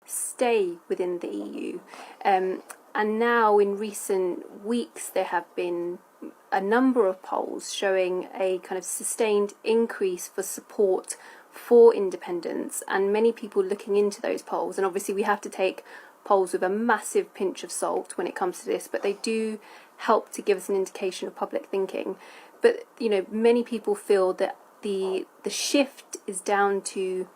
stay within the EU. And now in recent weeks, there have been a number of polls showing a kind of sustained increase for support for independence, and many people looking into those polls. And obviously we have to take polls with a massive pinch of salt when it comes to this, but they do help to give us an indication of public thinking. But, you know, many people feel that the shift is down to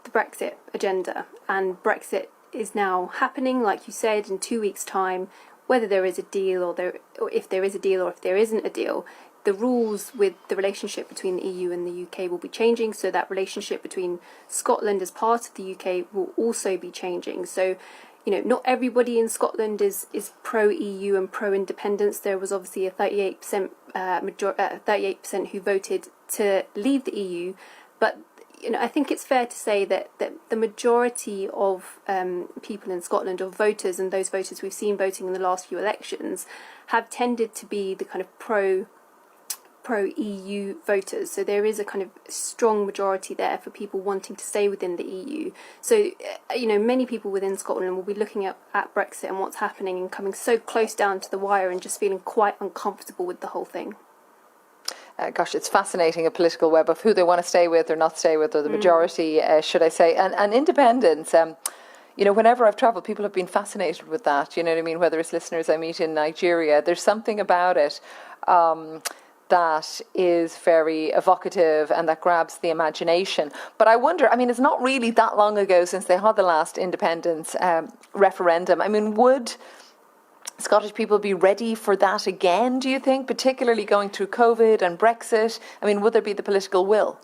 the Brexit agenda, and Brexit is now happening, like you said, in 2 weeks' time. Whether there is a deal or if there is a deal or if there isn't a deal, the rules with the relationship between the EU and the UK will be changing, so that relationship between Scotland as part of the UK will also be changing. So, you know, not everybody in Scotland is pro-EU and pro-independence. There was obviously a 38% 38% who voted to leave the EU, but you know, I think it's fair to say that the majority of people in Scotland, or voters, and those voters we've seen voting in the last few elections, have tended to be the kind of pro-EU voters. So there is a kind of strong majority there for people wanting to stay within the EU. So, you know, many people within Scotland will be looking at Brexit and what's happening and coming so close down to the wire and just feeling quite uncomfortable with the whole thing. Gosh, it's fascinating, a political web of who they want to stay with or not stay with, or the majority, should I say. And independence, you know, whenever I've travelled, people have been fascinated with that. You know what I mean? Whether it's listeners I meet in Nigeria, there's something about it that is very evocative and that grabs the imagination. But I wonder, I mean, it's not really that long ago since they had the last independence referendum. I mean, would Scottish people be ready for that again, do you think, particularly going through COVID and Brexit? I mean, would there be the political will?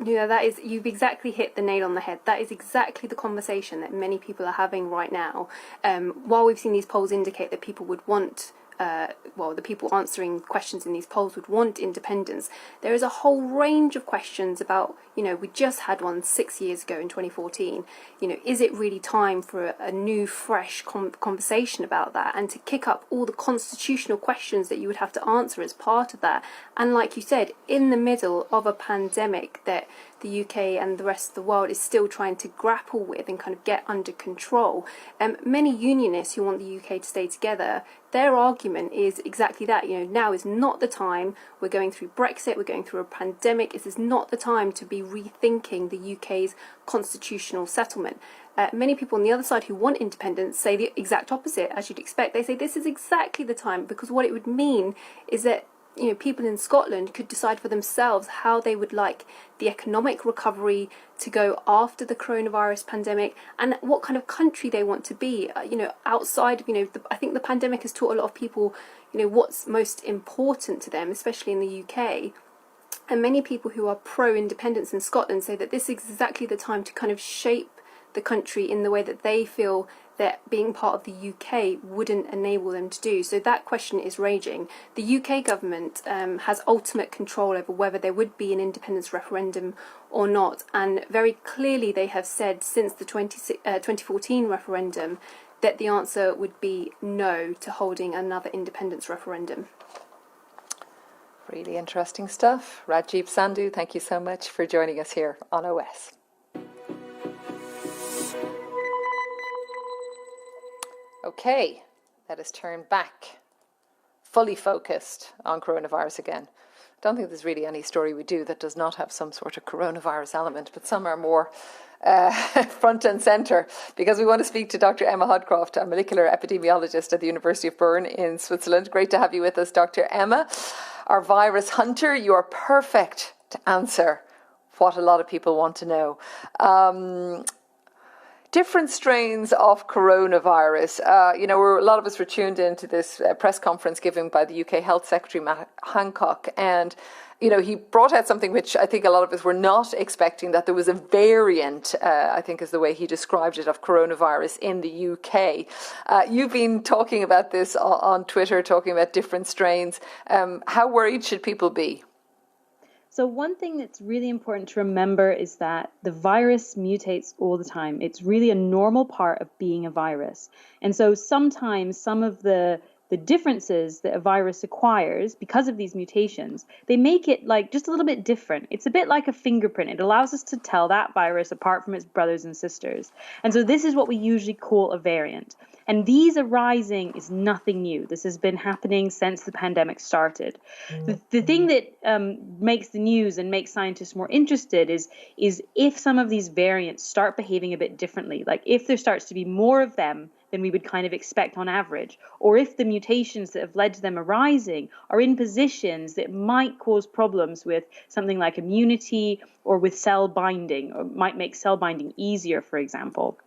Yeah, that is, you've exactly hit the nail on the head. That is exactly the conversation that many people are having right now. While we've seen these polls indicate that people would want, the people answering questions in these polls would want independence, there is a whole range of questions about, you know, we just had one 6 years ago in 2014. You know, is it really time for a new, fresh conversation about that, and to kick up all the constitutional questions that you would have to answer as part of that? And like you said, in the middle of a pandemic that the UK and the rest of the world is still trying to grapple with and kind of get under control. Many unionists who want the UK to stay together, their argument is exactly that. You know, now is not the time. We're going through Brexit, we're going through a pandemic. This is not the time to be rethinking the UK's constitutional settlement. Many people on the other side who want independence say the exact opposite, as you'd expect. They say this is exactly the time, because what it would mean is that, you know, people in Scotland could decide for themselves how they would like the economic recovery to go after the coronavirus pandemic, and what kind of country they want to be, you know, outside of, you know, I think the pandemic has taught a lot of people, you know, what's most important to them, especially in the UK. And many people who are pro-independence in Scotland say that this is exactly the time to kind of shape the country in the way that they feel that being part of the UK wouldn't enable them to do. So that question is raging. The UK government has ultimate control over whether there would be an independence referendum or not. And very clearly they have said since the 2014 referendum that the answer would be no to holding another independence referendum. Really interesting stuff. Rajiv Sandhu, thank you so much for joining us here on OS. Okay, let us turn back, fully focused on coronavirus again. I don't think there's really any story we do that does not have some sort of coronavirus element, but some are more front and centre, because we want to speak to Dr. Emma Hodcroft, a molecular epidemiologist at the University of Bern in Switzerland. Great to have you with us, Dr. Emma. Our virus hunter, you are perfect to answer what a lot of people want to know. Different strains of coronavirus. You know, a lot of us were tuned into this press conference given by the UK Health Secretary, Matt Hancock, and you know, he brought out something which I think a lot of us were not expecting, that there was a variant, I think is the way he described it, of coronavirus in the UK. You've been talking about this on Twitter, talking about different strains. How worried should people be? So one thing that's really important to remember is that the virus mutates all the time. It's really a normal part of being a virus. And so sometimes some of the The differences that a virus acquires because of these mutations, they make it like just a little bit different. It's a bit like a fingerprint. It allows us to tell that virus apart from its brothers and sisters. And so this is what we usually call a variant. And these arising is nothing new. This has been happening since the pandemic started. The thing that makes the news and makes scientists more interested is if some of these variants start behaving a bit differently, like if there starts to be more of them than we would kind of expect on average, or if the mutations that have led to them arising are in positions that might cause problems with something like immunity or with cell binding, or might make cell binding easier, for example.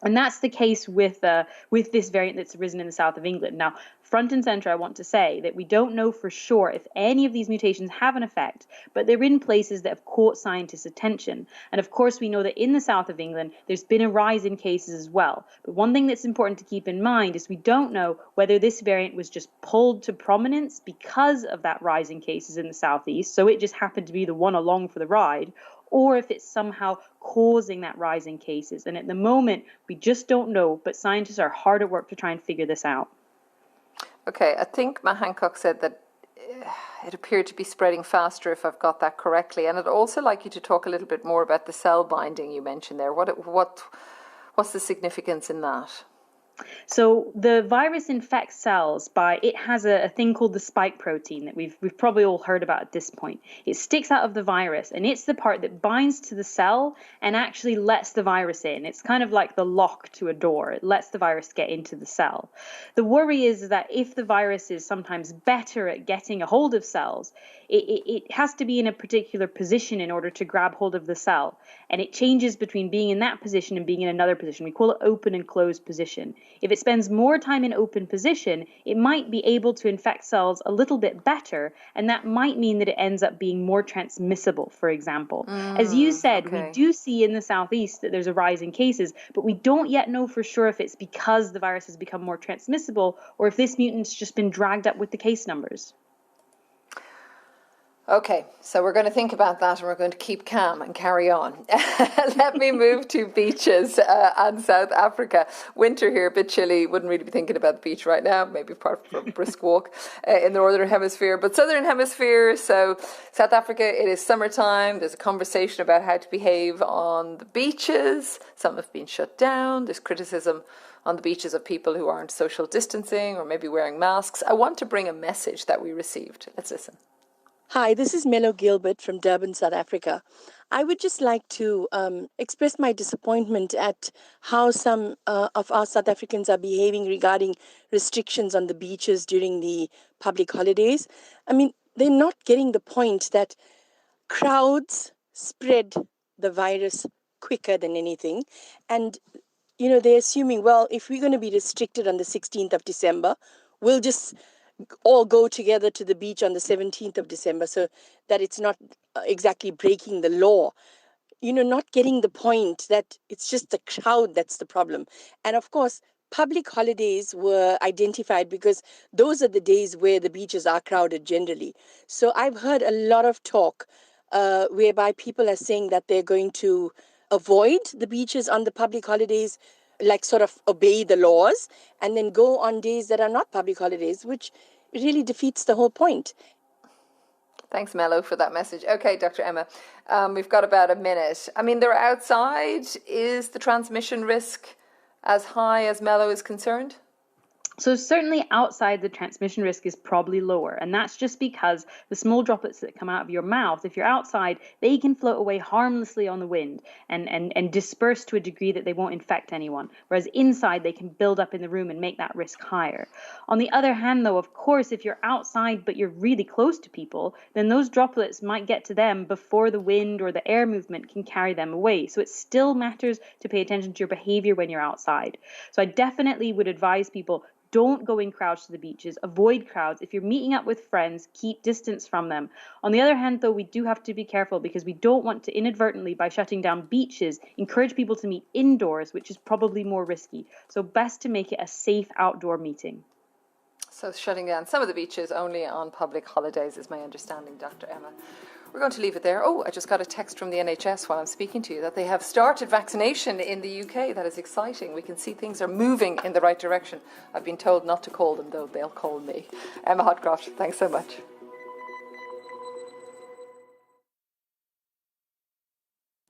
And that's the case with this variant that's arisen in the south of England. Now, front and center, I want to say that we don't know for sure if any of these mutations have an effect, but they're in places that have caught scientists' attention. And of course, we know that in the south of England, there's been a rise in cases as well. But one thing that's important to keep in mind is we don't know whether this variant was just pulled to prominence because of that rise in cases in the southeast, so it just happened to be the one along for the ride, or if it's somehow causing that rise in cases. And at the moment, we just don't know, but scientists are hard at work to try and figure this out. Okay, I think Matt Hancock said that it appeared to be spreading faster, if I've got that correctly. And I'd also like you to talk a little bit more about the cell binding you mentioned there. What's the significance in that? So the virus infects cells it has a thing called the spike protein that we've probably all heard about at this point. It sticks out of the virus, and it's the part that binds to the cell and actually lets the virus in. It's kind of like the lock to a door. It lets the virus get into the cell. The worry is that if the virus is sometimes better at getting a hold of cells, it has to be in a particular position in order to grab hold of the cell. And it changes between being in that position and being in another position. We call it open and closed position. If it spends more time in open position, it might be able to infect cells a little bit better, and that might mean that it ends up being more transmissible, for example. As you said, okay. We do see in the southeast that there's a rise in cases, but we don't yet know for sure if it's because the virus has become more transmissible or if this mutant's just been dragged up with the case numbers. Okay, so we're going to think about that and we're going to keep calm and carry on. Let me move to beaches and South Africa. Winter here, a bit chilly. Wouldn't really be thinking about the beach right now, maybe apart from a brisk walk in the Northern Hemisphere. But Southern Hemisphere, so South Africa, it is summertime. There's a conversation about how to behave on the beaches. Some have been shut down. There's criticism on the beaches of people who aren't social distancing or maybe wearing masks. I want to bring a message that we received. Let's listen. Hi, this is Mello Gilbert from Durban, South Africa. I would just like to express my disappointment at how some of our South Africans are behaving regarding restrictions on the beaches during the public holidays. I mean, they're not getting the point that crowds spread the virus quicker than anything. And, they're assuming, well, if we're going to be restricted on the 16th of December, we'll just all go together to the beach on the 17th of December so that it's not exactly breaking the law. Not getting the point that it's just the crowd that's the problem. And of course, public holidays were identified because those are the days where the beaches are crowded generally. So I've heard a lot of talk whereby people are saying that they're going to avoid the beaches on the public holidays, like sort of obey the laws and then go on days that are not public holidays, which really defeats the whole point. Thanks, Mello, for that message. Okay, Dr. Emma, we've got about a minute. I mean, they're outside. Is the transmission risk as high as Mello is concerned? So certainly outside, the transmission risk is probably lower. And that's just because the small droplets that come out of your mouth, if you're outside, they can float away harmlessly on the wind and disperse to a degree that they won't infect anyone. Whereas inside, they can build up in the room and make that risk higher. On the other hand, though, of course, if you're outside but you're really close to people, then those droplets might get to them before the wind or the air movement can carry them away. So it still matters to pay attention to your behavior when you're outside. So I definitely would advise people, don't go in crowds to the beaches. Avoid crowds. If you're meeting up with friends, keep distance from them. On the other hand, though, we do have to be careful because we don't want to inadvertently, by shutting down beaches, encourage people to meet indoors, which is probably more risky. So best to make it a safe outdoor meeting. So shutting down some of the beaches only on public holidays is my understanding, Dr. Emma. We're going to leave it there. Oh, I just got a text from the NHS while I'm speaking to you that they have started vaccination in the UK. That is exciting. We can see things are moving in the right direction. I've been told not to call them, though. They'll call me. Emma Hotcroft, thanks so much.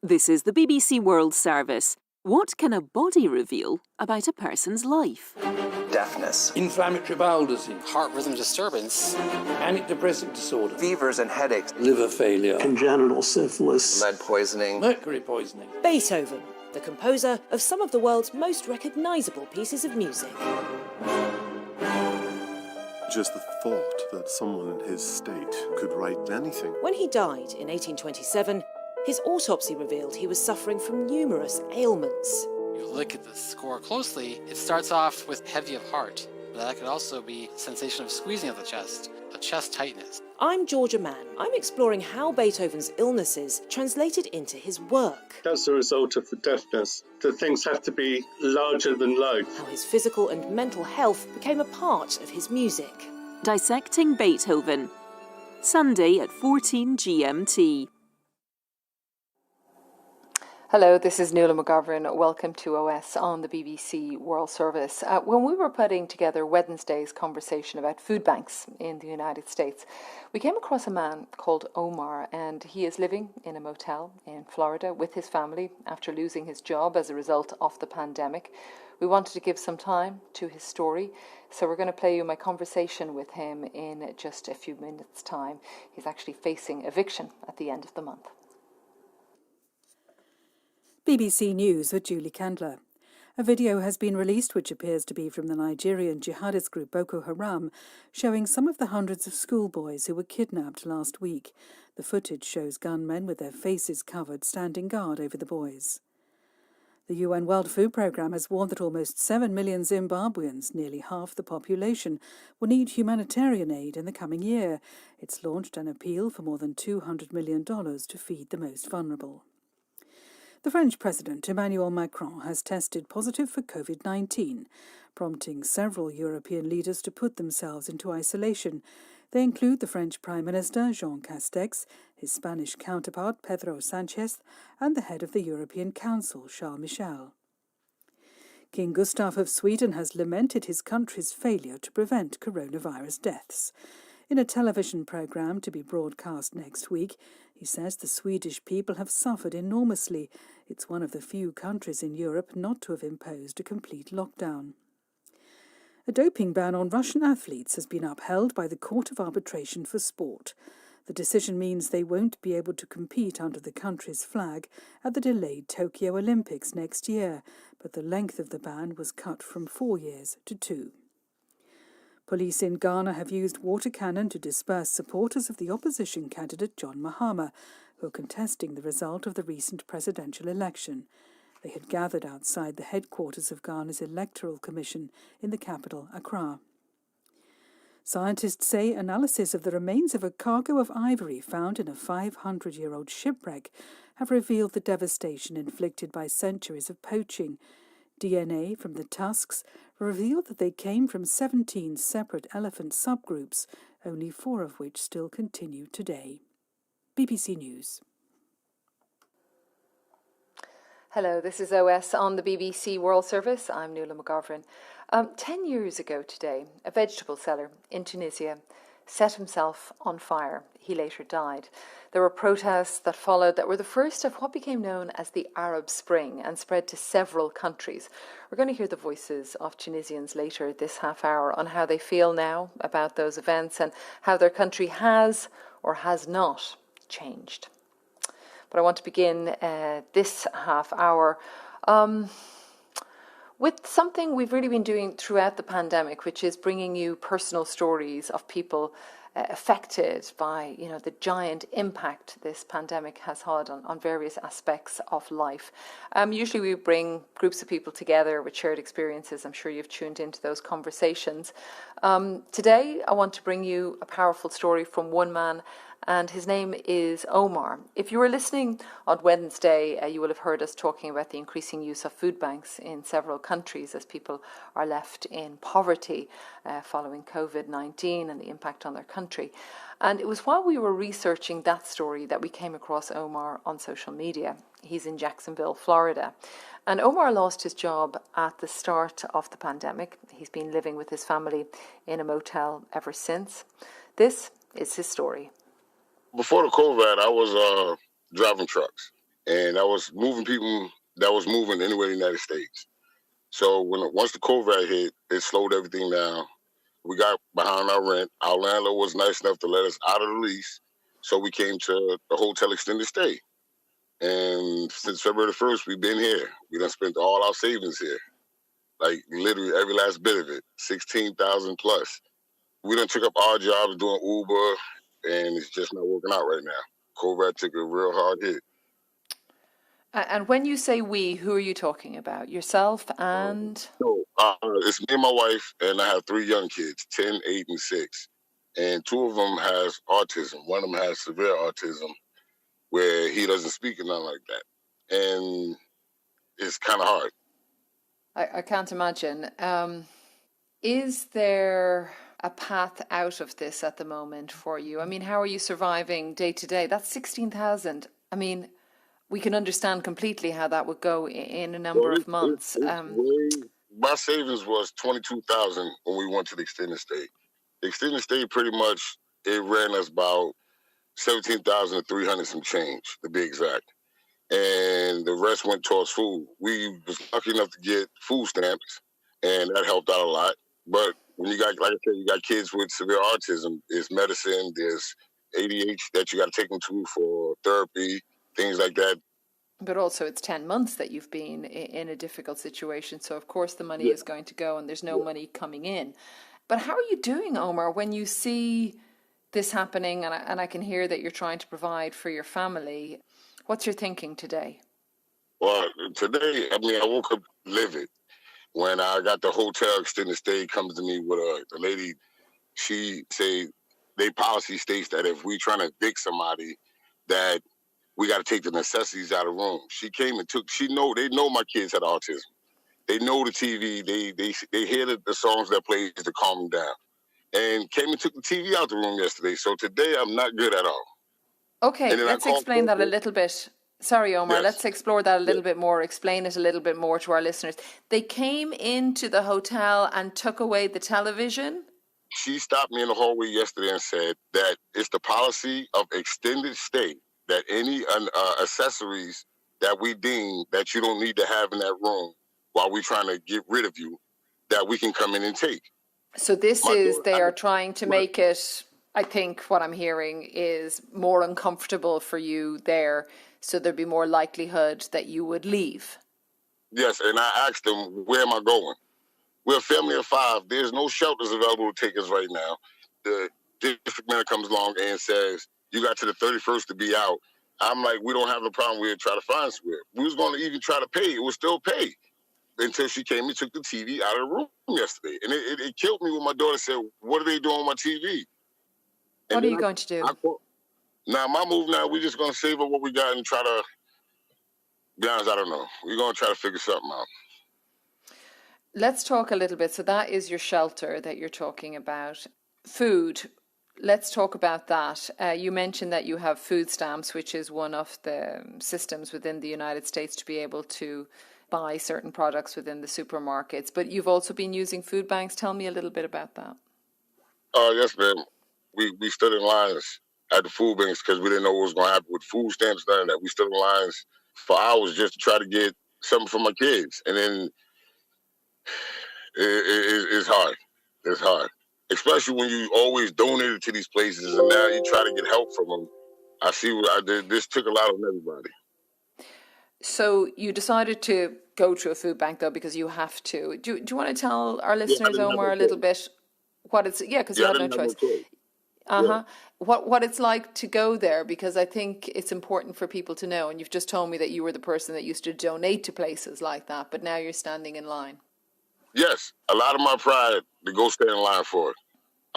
This is the BBC World Service. What can a body reveal about a person's life? Deafness, inflammatory bowel disease, heart rhythm disturbance, manic depressive disorder, fevers and headaches, liver failure, congenital syphilis, lead poisoning, mercury poisoning. Beethoven, the composer of some of the world's most recognisable pieces of music. Just the thought that someone in his state could write anything. When he died in 1827, his autopsy revealed he was suffering from numerous ailments. You look at the score closely, it starts off with heavy of heart, but that could also be sensation of squeezing of the chest, a chest tightness. I'm Georgia Mann. I'm exploring how Beethoven's illnesses translated into his work. As a result of the deafness, the things have to be larger than life. How his physical and mental health became a part of his music. Dissecting Beethoven. Sunday at 14 GMT. Hello, this is Nuala McGovern. Welcome to OS on the BBC World Service. When we were putting together Wednesday's conversation about food banks in the United States, we came across a man called Omar, and he is living in a motel in Florida with his family after losing his job as a result of the pandemic. We wanted to give some time to his story, so we're going to play you my conversation with him in just a few minutes' time. He's actually facing eviction at the end of the month. BBC News with Julie Candler. A video has been released which appears to be from the Nigerian jihadist group Boko Haram, showing some of the hundreds of schoolboys who were kidnapped last week. The footage shows gunmen with their faces covered standing guard over the boys. The UN World Food Programme has warned that almost 7 million Zimbabweans, nearly half the population, will need humanitarian aid in the coming year. It's launched an appeal for more than $200 million to feed the most vulnerable. The French President Emmanuel Macron has tested positive for COVID-19, prompting several European leaders to put themselves into isolation. They include the French Prime Minister Jean Castex, his Spanish counterpart Pedro Sanchez, and the head of the European Council, Charles Michel. King Gustaf of Sweden has lamented his country's failure to prevent coronavirus deaths. In a television programme to be broadcast next week, he says the Swedish people have suffered enormously. It's one of the few countries in Europe not to have imposed a complete lockdown. A doping ban on Russian athletes has been upheld by the Court of Arbitration for Sport. The decision means they won't be able to compete under the country's flag at the delayed Tokyo Olympics next year, but the length of the ban was cut from 4 years to 2. Police in Ghana have used water cannon to disperse supporters of the opposition candidate John Mahama, who are contesting the result of the recent presidential election. They had gathered outside the headquarters of Ghana's Electoral Commission in the capital, Accra. Scientists say analysis of the remains of a cargo of ivory found in a 500-year-old shipwreck have revealed the devastation inflicted by centuries of poaching. DNA from the tusks revealed that they came from 17 separate elephant subgroups, only 4 of which still continue today. BBC News. Hello, this is OS on the BBC World Service. I'm Nuala McGovern. 10 years ago today, a vegetable seller in Tunisia set himself on fire. He later died. There were protests that followed that were the first of what became known as the Arab Spring and spread to several countries. We're going to hear the voices of Tunisians later this half hour on how they feel now about those events and how their country has or has not changed. But I want to begin this half hour with something we've really been doing throughout the pandemic, which is bringing you personal stories of people affected by, the giant impact this pandemic has had on various aspects of life. Usually we bring groups of people together with shared experiences. I'm sure you've tuned into those conversations. Today I want to bring you a powerful story from one man and his name is Omar. If you were listening on Wednesday, you will have heard us talking about the increasing use of food banks in several countries as people are left in poverty following COVID-19 and the impact on their country. And it was while we were researching that story that we came across Omar on social media. He's in Jacksonville, Florida. And Omar lost his job at the start of the pandemic. He's been living with his family in a motel ever since. This is his story. Before the COVID, I was driving trucks, and I was moving people that was moving anywhere in the United States. So once the COVID hit, it slowed everything down. We got behind our rent. Our landlord was nice enough to let us out of the lease, so we came to the hotel extended stay. And since February the 1st, we've been here. We done spent all our savings here, like literally every last bit of it, 16,000 plus. We done took up our jobs doing Uber, and it's just not working out right now. COVID took a real hard hit. And when you say we, who are you talking about? Yourself and? No, it's me and my wife, and I have 3 young kids, 10, 8, and 6. And 2 of them has autism. One of them has severe autism, where he doesn't speak or nothing like that. And it's kind of hard. I can't imagine. Is there a path out of this at the moment for you? I mean, how are you surviving day to day? That's 16,000. I mean, we can understand completely how that would go in a number of months. My savings was 22,000 when we went to the extended stay. The extended stay pretty much, it ran us about 17,300 some change, to be exact. And the rest went towards food. We was lucky enough to get food stamps, and that helped out a lot. But when you got, like I said, you got kids with severe autism, there's medicine, there's ADHD that you got to take them to for therapy, things like that. But also it's 10 months that you've been in a difficult situation. So, of course, the money is going to go and there's no money coming in. But how are you doing, Omar, when you see this happening and I can hear that you're trying to provide for your family? What's your thinking today? Well, today, I mean, I woke up livid. When I got the hotel extended stay, comes to me with a lady, she say, their policy states that if we trying to evict somebody, that we got to take the necessities out of the room. She came and they know my kids had autism. They know the TV. They hear the songs that plays to calm them down. And came and took the TV out the room yesterday. So today I'm not good at all. Okay, let's explain that a little bit. Sorry, Omar, Yes. Let's explore that a little bit more, explain it a little bit more to our listeners. They came into the hotel and took away the television? She stopped me in the hallway yesterday and said that it's the policy of extended stay that any accessories that we deem that you don't need to have in that room while we're trying to get rid of you, that we can come in and take. So they are trying to make it, I think what I'm hearing is more uncomfortable for you there, so there'd be more likelihood that you would leave. Yes, and I asked them, where am I going? We're a family of 5. There's no shelters available to take us right now. The district manager comes along and says, you got to the 31st to be out. I'm like, we don't have a problem. We'll try to find somewhere. We was going to even try to pay. It was still pay until she came and took the TV out of the room yesterday. And it killed me when my daughter said, what are they doing on my TV? What are you going to do? Now, my move now, we're just going to save up what we got and try to, be honest, I don't know. We're going to try to figure something out. Let's talk a little bit. So that is your shelter that you're talking about. Food. Let's talk about that. You mentioned that you have food stamps, which is one of the systems within the United States to be able to buy certain products within the supermarkets. But you've also been using food banks. Tell me a little bit about that. Yes, ma'am. We stood in lines at the food banks because we didn't know what was going to happen with food stamps and that. We stood in lines for hours just to try to get something for my kids. And then it's hard. It's hard. Especially when you always donated to these places and now you try to get help from them. I see what I did. This took a lot on everybody. So you decided to go to a food bank, though, because you have to. Do you want to tell our listeners, Omar, a little bit what it's... Yeah, because you had no choice. What it's like to go there, because I think it's important for people to know. And you've just told me that you were the person that used to donate to places like that, but now you're standing in line. Yes, a lot of my pride to go stand in line for it.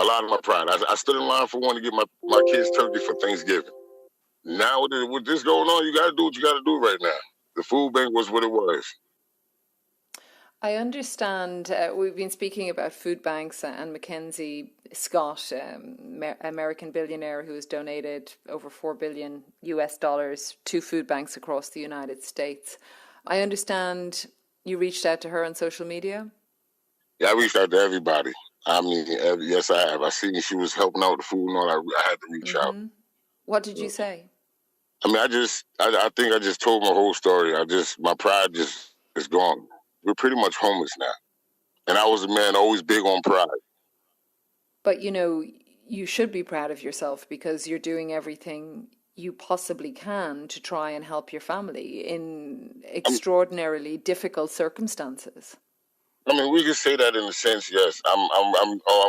a lot of my pride. I stood in line for one to get my kids turkey for Thanksgiving. Now with this going on, you got to do what you got to do right now. The food bank was what it was. I understand we've been speaking about food banks and Mackenzie Scott, American billionaire who has donated over $4 billion to food banks across the United States. I understand you reached out to her on social media? Yeah, I reached out to everybody. I mean, yes, I have. I seen she was helping out with the food and all that. I had to reach out. What did you say? I mean, I think I just told my whole story. My pride just is gone. We're pretty much homeless now. And I was a man always big on pride. But, you should be proud of yourself because you're doing everything you possibly can to try and help your family in extraordinarily difficult circumstances. I mean, we can say that in a sense, yes. I'm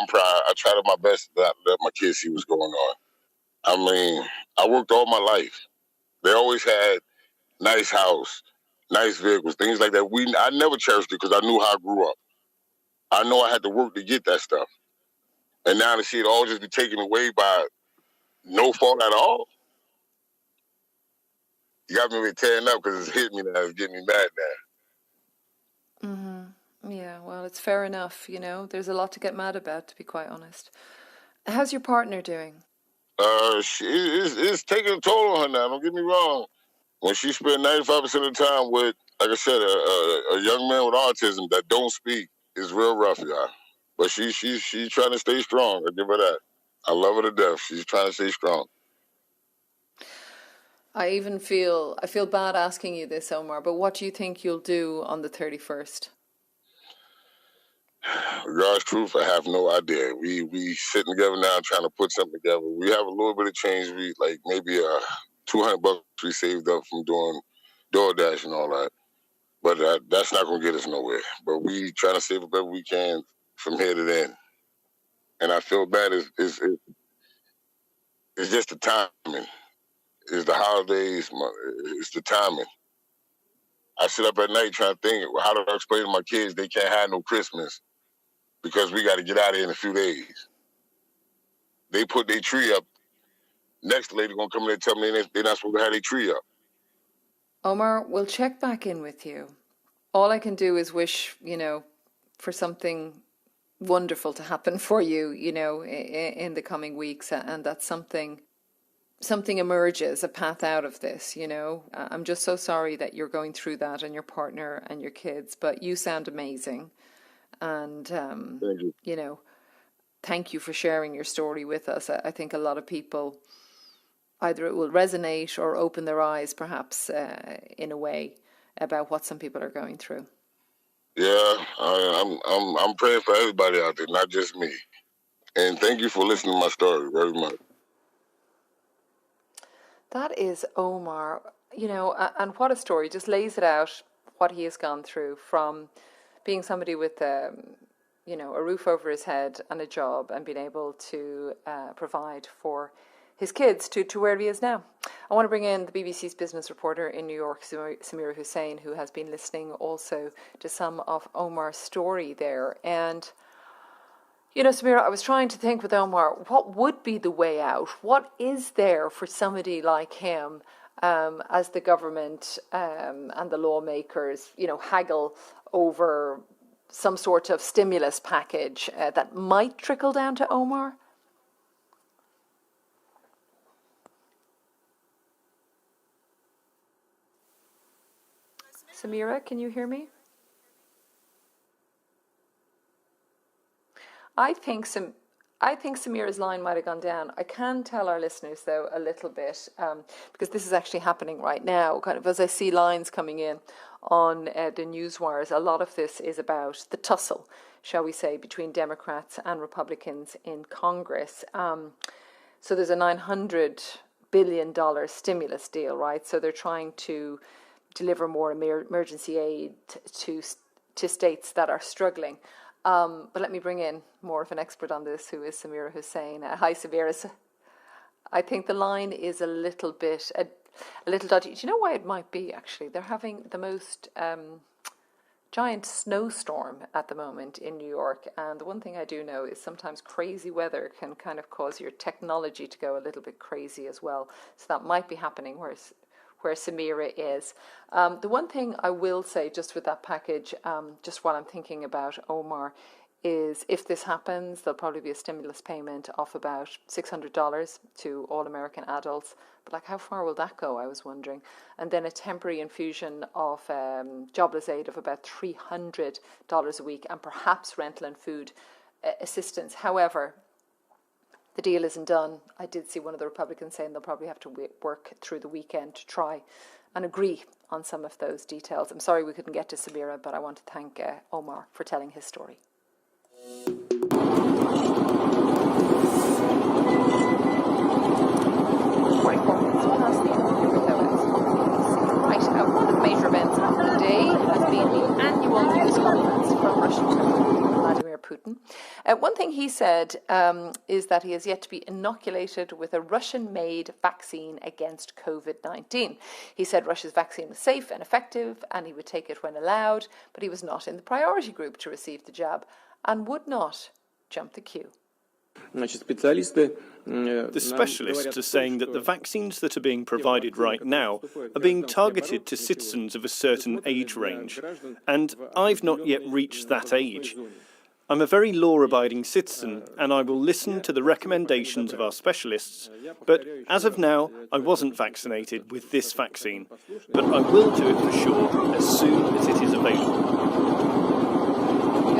proud. I tried my best to let my kids see what's going on. I mean, I worked all my life. They always had nice house, nice vehicles, things like that. I never cherished it because I knew how I grew up. I know I had to work to get that stuff. And now to see it all just be taken away by no fault at all, you got me tearing up because it's hit me now. It's getting me mad now. Yeah, well, it's fair enough, There's a lot to get mad about, to be quite honest. How's your partner doing? It's taking a toll on her now, don't get me wrong. When she spent 95% of the time with, like I said, a young man with autism that don't speak, it's real rough, y'all. But she's trying to stay strong. I give her that. I love her to death. She's trying to stay strong. I feel bad asking you this, Omar, but what do you think you'll do on the 31st? God's truth, I have no idea. We sitting together now trying to put something together. We have a little bit of change. We like maybe $200 we saved up from doing DoorDash and all that. But that's not going to get us nowhere. But we trying to save up every we can from here to then. And I feel bad. It's just the timing. It's the holidays. It's the timing. I sit up at night trying to think, how do I explain to my kids they can't have no Christmas because we got to get out of here in a few days. They put their tree up. Next lady going to come in and tell me they're not supposed to have their tree up. Omar, we'll check back in with you. All I can do is wish, for something wonderful to happen for you, in the coming weeks, and that something emerges, a path out of this, I'm just so sorry that you're going through that and your partner and your kids, but you sound amazing. And, Thank you. Thank you for sharing your story with us. I think a lot of people, either it will resonate or open their eyes, perhaps, in a way, about what some people are going through. Yeah, I'm praying for everybody out there, not just me. And thank you for listening to my story very much. That is Omar, and what a story. Just lays it out, what he has gone through from being somebody with a roof over his head and a job and being able to provide for his kids to where he is now. I want to bring in the BBC's business reporter in New York, Samira Hussain, who has been listening also to some of Omar's story there. And, Samira, I was trying to think with Omar, what would be the way out? What is there for somebody like him as the government and the lawmakers, haggle over some sort of stimulus package that might trickle down to Omar? Samira, can you hear me? I think Samira's line might have gone down. I can tell our listeners, though, a little bit, because this is actually happening right now, kind of as I see lines coming in on the news wires. A lot of this is about the tussle, shall we say, between Democrats and Republicans in Congress. So there's a $900 billion stimulus deal, right? So they're trying to deliver more emergency aid to states that are struggling. But let me bring in more of an expert on this, who is Samira Hussain. Hi, Samira. I think the line is a little dodgy. Do you know why it might be, actually? They're having the most giant snowstorm at the moment in New York, and the one thing I do know is sometimes crazy weather can kind of cause your technology to go a little bit crazy as well. So that might be happening where Samira is. The one thing I will say just with that package, just while I'm thinking about Omar, is if this happens, there'll probably be a stimulus payment of about $600 to all American adults. But like, how far will that go, I was wondering. And then a temporary infusion of jobless aid of about $300 a week, and perhaps rental and food assistance. However, the deal isn't done. I did see one of the Republicans saying they'll probably have to work through the weekend to try and agree on some of those details. I'm sorry we couldn't get to Samira, but I want to thank Omar for telling his story. Right, one of the major events of the day has been the annual news conference from Russian President Vladimir Putin. One thing he said is that he has yet to be inoculated with a Russian-made vaccine against COVID-19. He said Russia's vaccine was safe and effective and he would take it when allowed, but he was not in the priority group to receive the jab and would not jump the queue. The specialists are saying that the vaccines that are being provided right now are being targeted to citizens of a certain age range, and I've not yet reached that age. I'm a very law-abiding citizen, and I will listen to the recommendations of our specialists, but as of now, I wasn't vaccinated with this vaccine, but I will do it for sure as soon as it is available.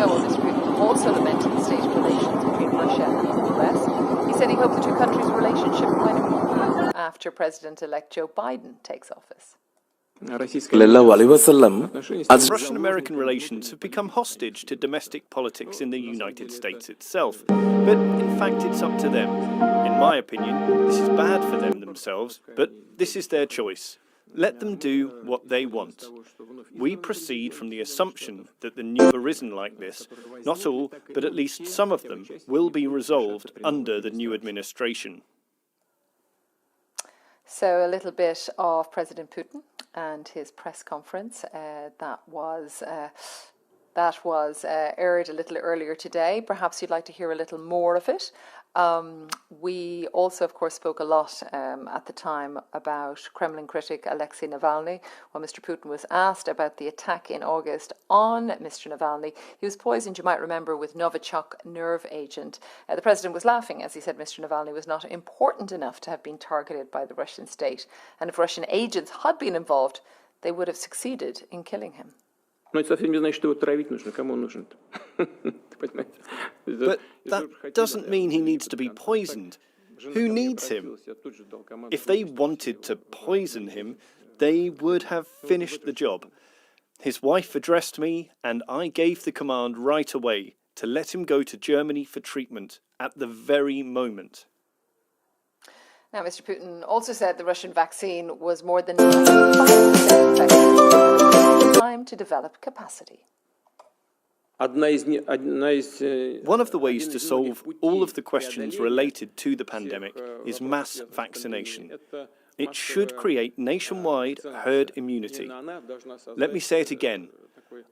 Mr. Putin also lamented the state of relations between Russia and the US. He said he hoped the two countries' relationship might improve after President-elect Joe Biden takes office. Russian-American relations have become hostage to domestic politics in the United States itself, but in fact it's up to them. In my opinion, this is bad for them themselves, but this is their choice. Let them do what they want. We proceed from the assumption that the new have arisen like this. Not all, but at least some of them will be resolved under the new administration. So a little bit of President Putin and his press conference that was aired a little earlier today. Perhaps you'd like to hear a little more of it. We also, of course, spoke a lot at the time about Kremlin critic Alexei Navalny. When Mr. Putin was asked about the attack in August on Mr. Navalny, he was poisoned, you might remember, with Novichok nerve agent. The president was laughing as he said Mr. Navalny was not important enough to have been targeted by the Russian state. And if Russian agents had been involved, they would have succeeded in killing him. But that doesn't mean he needs to be poisoned. Who needs him? If they wanted to poison him, they would have finished the job. His wife addressed me, and I gave the command right away to let him go to Germany for treatment at the very moment. Now, Mr. Putin also said the Russian vaccine was more than 95% effective. Time to develop capacity. One of the ways to solve all of the questions related to the pandemic is mass vaccination. It should create nationwide herd immunity. Let me say it again.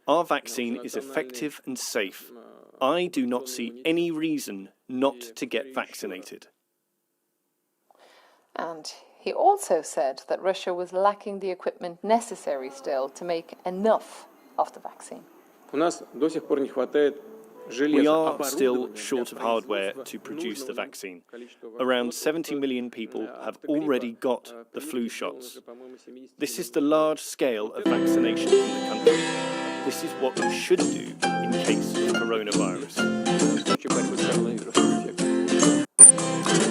Our vaccine is effective and safe. I do not see any reason not to get vaccinated. And he also said that Russia was lacking the equipment necessary still to make enough of the vaccine. We are still short of hardware to produce the vaccine. Around 70 million people have already got the flu shots. This is the large scale of vaccination in the country. This is what we should do in case of coronavirus.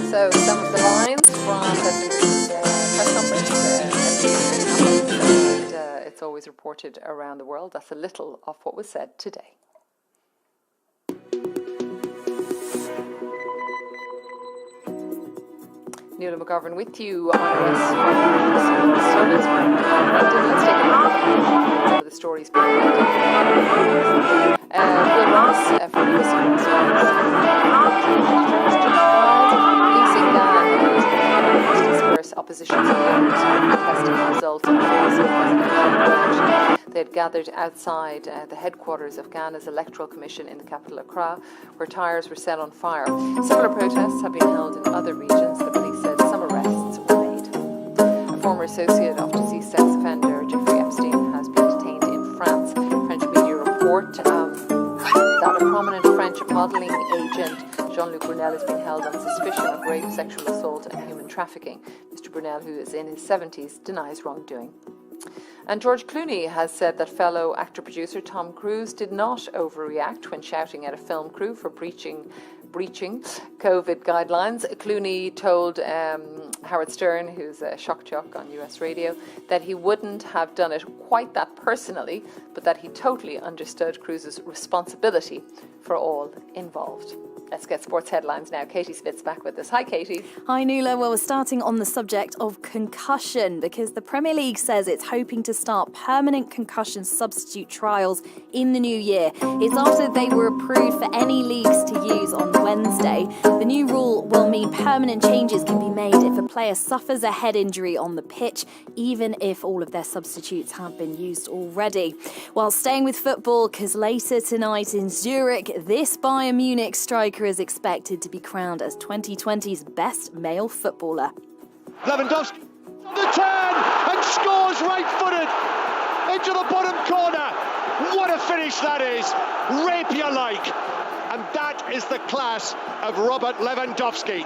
So some of the lines from President Putin's press conference, and it's always reported around the world. That's a little of what was said today. Nuala McGovern with you on this service. Let's take a look at the stories behind it. Bill Ross from BBC News disperse opposition support protesting the result of the presidential election. They had gathered outside the headquarters of Ghana's Electoral Commission in the capital Accra, where tyres were set on fire. Similar protests have been held in other regions. The police said some arrests were made. A former associate of deceased sex offender Jeffrey Epstein has been detained in France. French media report that a prominent French modelling agent, Jean-Luc Brunel, has been held on suspicion of rape, sexual assault and human trafficking. Mr. Brunel, who is in his 70s, denies wrongdoing. And George Clooney has said that fellow actor-producer Tom Cruise did not overreact when shouting at a film crew for breaching COVID guidelines. Clooney told Howard Stern, who's a shock jock on US radio, that he wouldn't have done it quite that personally, but that he totally understood Cruise's responsibility for all involved. Let's get sports headlines now. Katie Smith's back with us. Hi, Katie. Hi, Nuala. Well, we're starting on the subject of concussion because the Premier League says it's hoping to start permanent concussion substitute trials in the new year. It's after they were approved for any leagues to use on Wednesday. The new rule will mean permanent changes can be made if a player suffers a head injury on the pitch, even if all of their substitutes have been used already. While staying with football, because later tonight in Zurich, this Bayern Munich striker is expected to be crowned as 2020's best male footballer. Lewandowski on the turn and scores right-footed into the bottom corner. What a finish that is, rapier-like. And that is the class of Robert Lewandowski.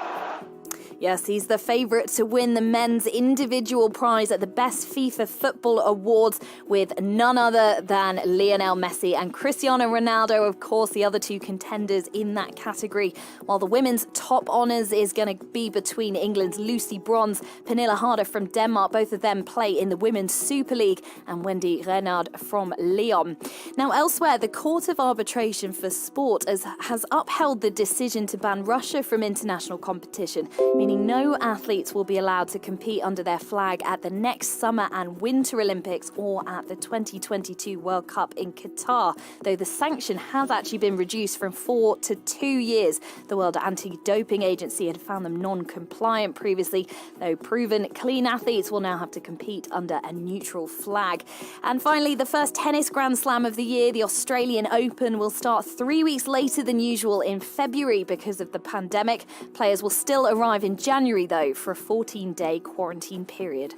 Yes, he's the favourite to win the men's individual prize at the Best FIFA Football Awards with none other than Lionel Messi and Cristiano Ronaldo, of course, the other two contenders in that category. While the women's top honours is going to be between England's Lucy Bronze, Pernilla Harder from Denmark. Both of them play in the Women's Super League, and Wendy Renard from Lyon. Now, elsewhere, the Court of Arbitration for Sport has upheld the decision to ban Russia from international competition, meaning no athletes will be allowed to compete under their flag at the next Summer and Winter Olympics or at the 2022 World Cup in Qatar, though the sanction has actually been reduced from 4 to 2 years. The World Anti-Doping Agency had found them non-compliant previously, though proven clean athletes will now have to compete under a neutral flag. And finally, the first tennis Grand Slam of the year, the Australian Open, will start 3 weeks later than usual in February because of the pandemic. Players will still arrive in January, though, for a 14-day quarantine period.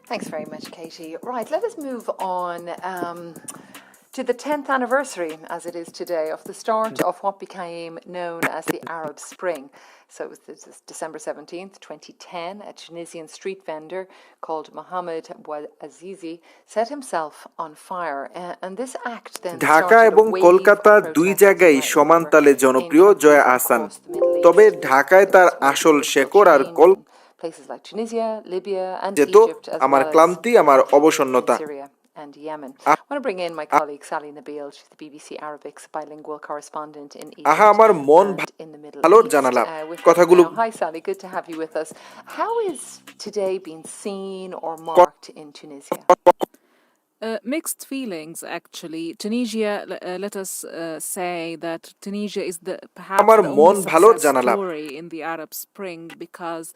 Thanks very much, Katie. Right, let us move on to the 10th anniversary, as it is today, of the start of what became known as the Arab Spring. So it was December 17th, 2010, a Tunisian street vendor called Mohamed Bouazizi set himself on fire. And this act then Dhaka এবং কলকাতা দুই জায়গায় সমানতালে জনপ্রিয় জয়া আহসান। তবে ঢাকায় তার আসল শেকড় আর places like Tunisia, Libya and যেহেতু Egypt as আমার well ক্লান্তি আমার অবসন্নতা। Syria and Yemen. I want to bring in my colleague Sally Nabil. She's the BBC Arabic's bilingual correspondent in Egypt আমার মন and in the Middle ভালোর East. জানালা With কথাগুলো us now. Hi Sally, good to have you with us. How is today being seen or marked in Tunisia? Mixed feelings, actually. Tunisia, let us say that Tunisia is perhaps the only success story in the Arab Spring because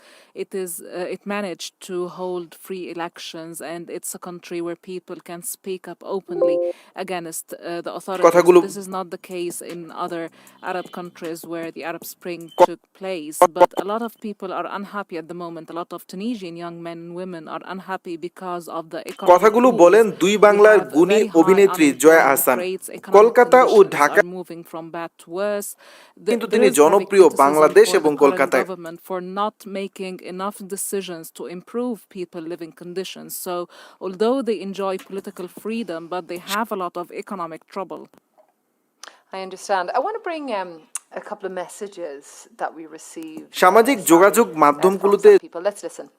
it managed to hold free elections, and it's a country where people can speak up openly against the authorities. This is not the case in other Arab countries where the Arab Spring took place, but a lot of people are unhappy at the moment. A lot of Tunisian young men and women are unhappy because of the economic দুই বাংলার গুণী অভিনেত্রী জয়া আহসান কলকাতা ও ঢাকা কিন্তু তিনি জনপ্রিয় বাংলাদেশ এবং কলকাতায় for not making enough decisions to improve people living conditions. So although they enjoy political freedom, but they have a lot of economic trouble. I understand. I want to bring a couple of messages that we received. সামাজিক যোগাযোগ মাধ্যমগুলোতে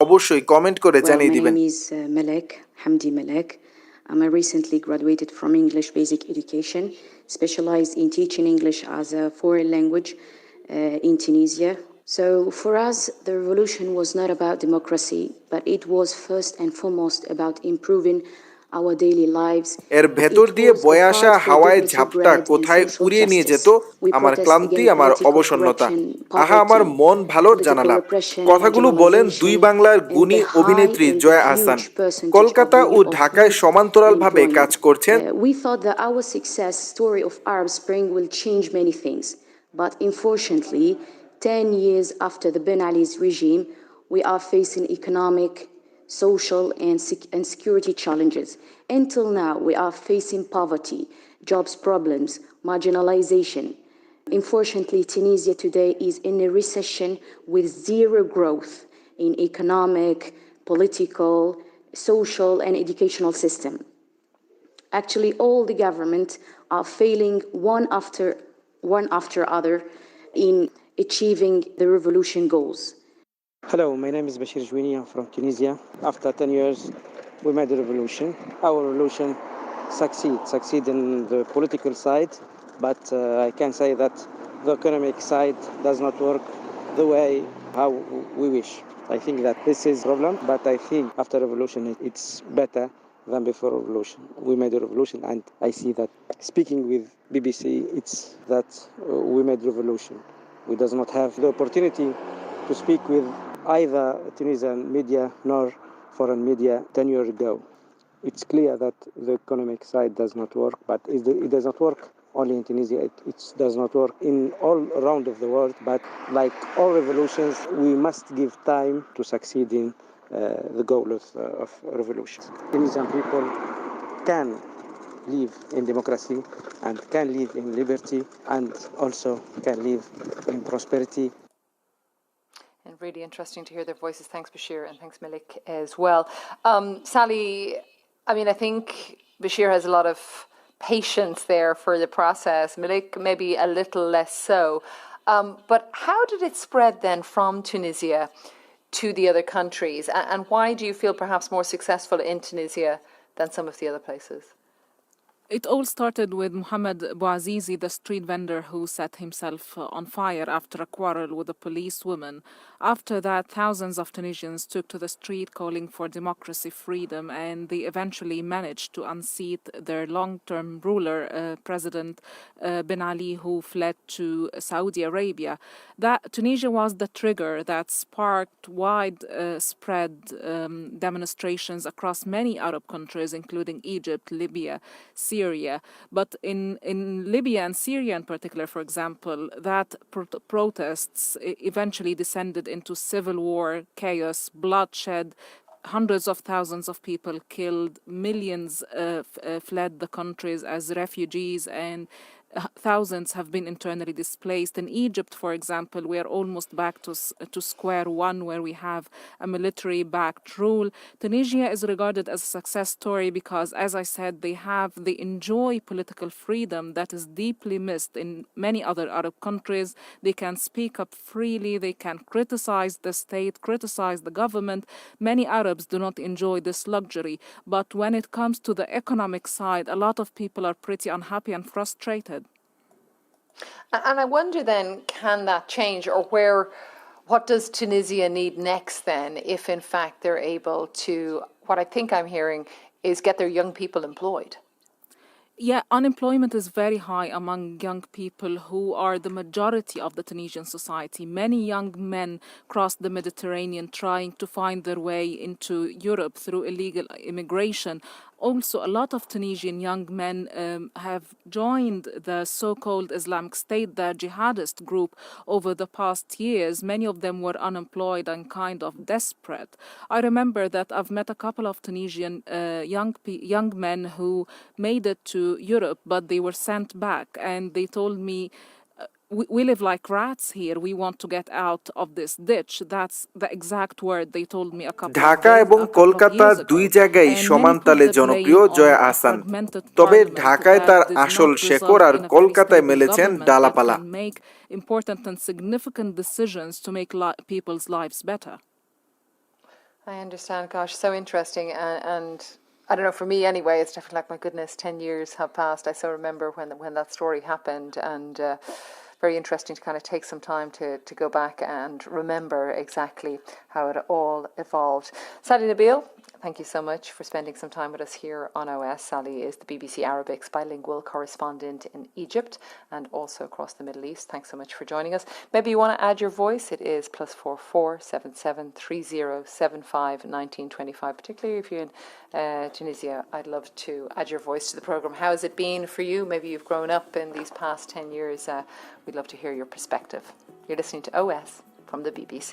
অবশ্যই comment করে জানিয়ে দিবেন। My name is Malek Hamdi Malek. I'm a recently graduated from English Basic Education, specialized in teaching English as a foreign language in Tunisia. So for us, the revolution was not about democracy, but it was first and foremost about improving our daily lives. এর ভেতর It দিয়ে was a বয়ে আসা fight for হাওয়ায় dignity, ঝাপটা bread, and কোথায় social উড়িয়ে নিয়ে justice. যেত We আমার protest ক্লান্তি, against আমার political অবসন্নতা। corruption, আহা, আমার poverty, মন ভালোর political জানালা। repression, কথাগুলো বলেন দুই marginalization, বাংলার and গুণী the high অভিনেত্রী and Jaya Ahsan. huge percentage Kolkata O of ঢাকায় youth সমান্তরালভাবে কাজ employment. করছেন। We thought that our success story of Arab Spring will change many things, but unfortunately, 10 years after the Ben Ali's regime, we are facing economic, social, and security challenges. Until now, we are facing poverty, jobs problems, marginalization. Unfortunately, Tunisia today is in a recession with zero growth in economic, political, social, and educational system. Actually, all the government are failing one after other in achieving the revolution goals. Hello, my name is Bashir Jouini. I'm from Tunisia. After 10 years, we made a revolution. Our revolution succeed in the political side, but I can say that the economic side does not work the way how we wish. I think that this is a problem, but I think after revolution it's better than before revolution. We made a revolution, and I see that speaking with BBC, it's that we made revolution. We does not have the opportunity to speak with either Tunisian media nor foreign media 10 years ago. It's clear that the economic side does not work, but it does not work only in Tunisia. It does not work in all around of the world, but like all revolutions, we must give time to succeed in the goal of revolution. Tunisian people can live in democracy and can live in liberty and also can live in prosperity. And really interesting to hear their voices. Thanks, Bashir, and thanks, Malik, as well. Sally, I mean, I think Bashir has a lot of patience there for the process. Malik, maybe a little less so. But how did it spread then from Tunisia to the other countries? And why do you feel perhaps more successful in Tunisia than some of the other places? It all started with Mohamed Bouazizi, the street vendor who set himself on fire after a quarrel with a policewoman. After that, thousands of Tunisians took to the street calling for democracy, freedom, and they eventually managed to unseat their long-term ruler, President Ben Ali, who fled to Saudi Arabia. That Tunisia was the trigger that sparked widespread demonstrations across many Arab countries, including Egypt, Libya, Syria. But in Libya and Syria in particular, for example, that protests eventually descended into civil war, chaos, bloodshed, hundreds of thousands of people killed, millions fled the countries as refugees, and thousands have been internally displaced. In Egypt, for example, we are almost back to square one, where we have a military-backed rule. Tunisia is regarded as a success story because, as I said, they enjoy political freedom that is deeply missed in many other Arab countries. They can speak up freely. They can criticize the state, criticize the government. Many Arabs do not enjoy this luxury. But when it comes to the economic side, a lot of people are pretty unhappy and frustrated. And I wonder then, can that change, or what does Tunisia need next then, if in fact they're able to, what I think I'm hearing, is get their young people employed? Yeah, unemployment is very high among young people who are the majority of the Tunisian society. Many young men cross the Mediterranean trying to find their way into Europe through illegal immigration. Also, a lot of Tunisian young men have joined the so-called Islamic State, the jihadist group, over the past years. Many of them were unemployed and kind of desperate. I remember that I've met a couple of Tunisian young men who made it to Europe, but they were sent back, and they told me, we live like rats here. We want to get out of this ditch. That's the exact word they told me a couple Dhaka এবং কলকাতা দুই জায়গায় সমানতালে জনপ্রিয় জয়া আহসান। তবে ঢাকায় তার আসল শেকড় আর কলকাতায় মেলেছেন ডালাপালা। Make important and significant decisions to make people's lives better. I understand. Gosh, so interesting. And I don't know, for me anyway, it's definitely like, my goodness, 10 years have passed. I so remember when that story happened, and very interesting to kind of take some time to go back and remember exactly how it all evolved. Sally Nabil, thank you so much for spending some time with us here on OS. Sally is the BBC Arabic's bilingual correspondent in Egypt and also across the Middle East. Thanks so much for joining us. Maybe you want to add your voice. It is +44 77 30 75 1925. Particularly if you're in Tunisia, I'd love to add your voice to the programme. How has it been for you? Maybe you've grown up in these past 10 years. We'd love to hear your perspective. You're listening to OS from the BBC.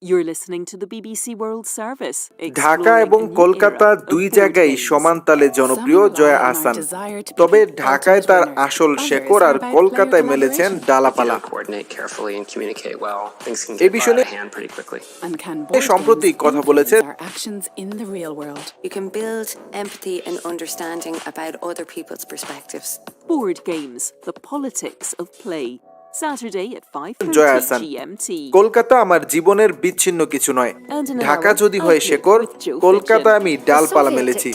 You're listening to the BBC World Service. Dhaka এবং কলকাতা দুই জায়গায় সমানতালে জনপ্রিয় জয়া আহসান, তবে ঢাকায় তার আসল শেকড় আর কলকাতায় মেলেছেন ডালাপালা। এই বিষয়ে সম্প্রতি কথা বলেছে You can build empathy and understanding about other people's perspectives. Board games, the politics of play. Saturday at 5:30 GMT. Kolkata আমার জীবনের বিচ্ছিন্ন কিছু নয়। ঢাকা যদি হয় শেকড়, কলকাতা আমি ডালপালা মেলেছি।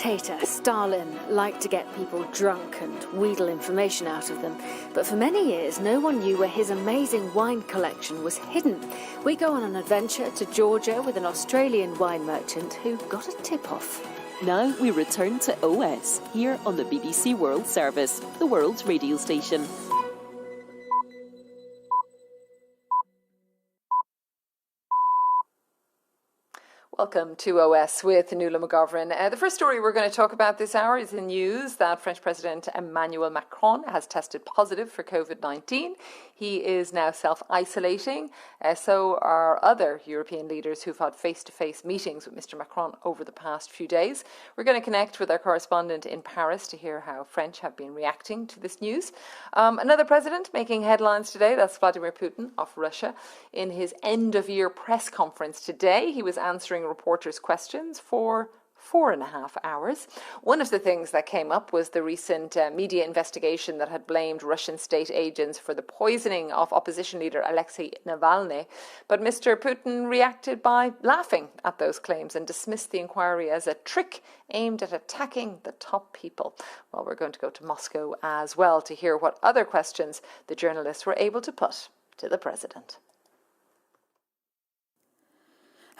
Stalin liked to get people drunk and wheedle information out of them, but for many years no one knew where his amazing wine collection was hidden. We go on an adventure to Georgia with an Australian wine merchant who got a tip-off. Now we return to OS here on the BBC World Service, the world's radio station. Welcome to OS with Nuala McGovern. The first story we're going to talk about this hour is the news that French President Emmanuel Macron has tested positive for COVID-19. He is now self-isolating. So are other European leaders who've had face-to-face meetings with Mr. Macron over the past few days. We're going to connect with our correspondent in Paris to hear how French have been reacting to this news. Another president making headlines today, that's Vladimir Putin of Russia. In his end-of-year press conference today, he was answering reporters' questions for 4.5 hours. One of the things that came up was the recent media investigation that had blamed Russian state agents for the poisoning of opposition leader Alexei Navalny. But Mr. Putin reacted by laughing at those claims and dismissed the inquiry as a trick aimed at attacking the top people. Well, we're going to go to Moscow as well to hear what other questions the journalists were able to put to the president.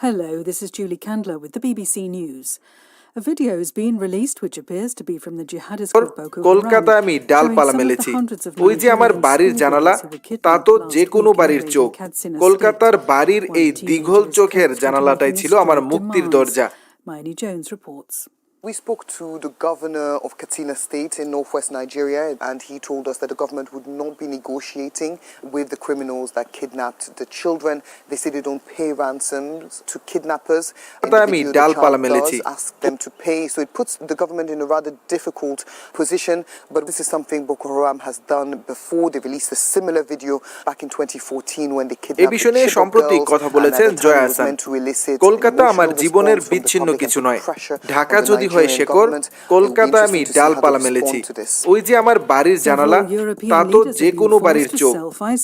Hello, this is Julie Candler with the BBC News. A video has been released which appears to be from the jihadist group Boko Haram. Kolkata আমি ডালপালা মেলেছি। ওই যে আমার বাড়ির জানালা, তা তো যে কোনো বাড়ির চোখ। কলকাতার বাড়ির এই দীঘল চোখের জানালাটাই ছিল আমার মুক্তির দরজা। Maini Jones reports. We spoke to the governor of Katsina State in northwest Nigeria, and he told us that the government would not be negotiating with the criminals that kidnapped the children. They say they don't pay ransoms to kidnappers. In the video, the child does ask them to pay, so it puts the government in a rather difficult position. But this is something Boko Haram has done before. They released a similar video back in 2014 when they kidnapped the Chibok girls, and at the time it was meant to elicit Kolkata আমার জীবনের বিচ্ছিন্ন কিছু নয়। ঢাকা যদি হয় শেকড়, কলকাতা আমি ডালপালা মেলেছি। ওই যে আমার বাড়ির জানালা, তা তো যে কোনো বাড়ির চোখ।